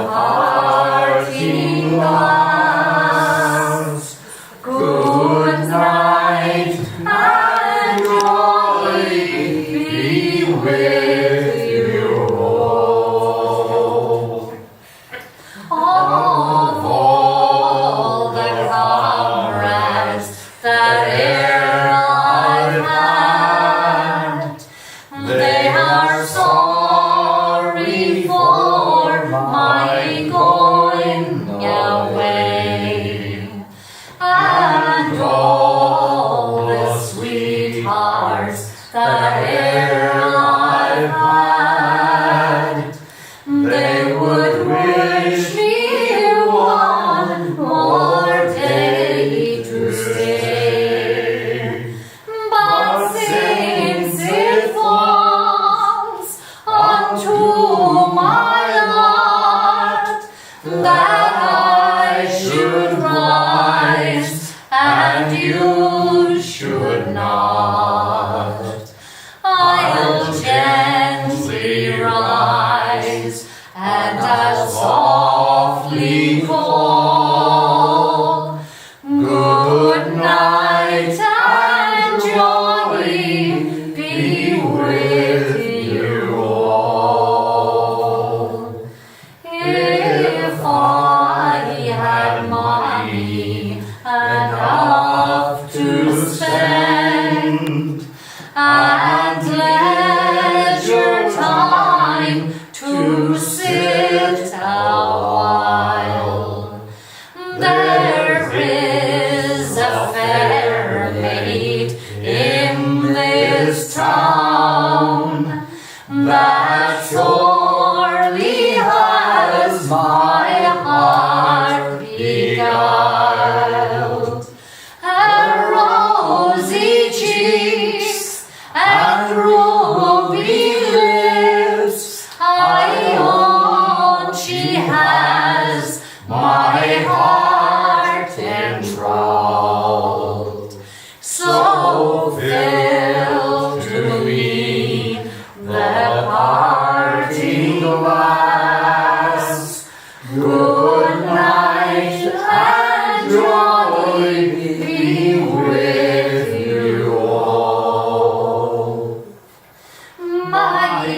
parting glass. Good night and joy be with you all. Of all the comrades that e'er I've had, they are sorry for my going away, and all the sweethearts that e'er I've had, they would wish me one more day to stay. But since it falls unto my lot that I should rise and you should not, I'll gently rise and I'll softly call, good night and joy be with you all. If I had money enough to spend and leisure time to sit a while, there is a fair maid in this town that surely has my heart beguiled. Her rosy cheeks and ruby lips, I own she has my heart enthralled. So fill to me the parting glass. Good night and joy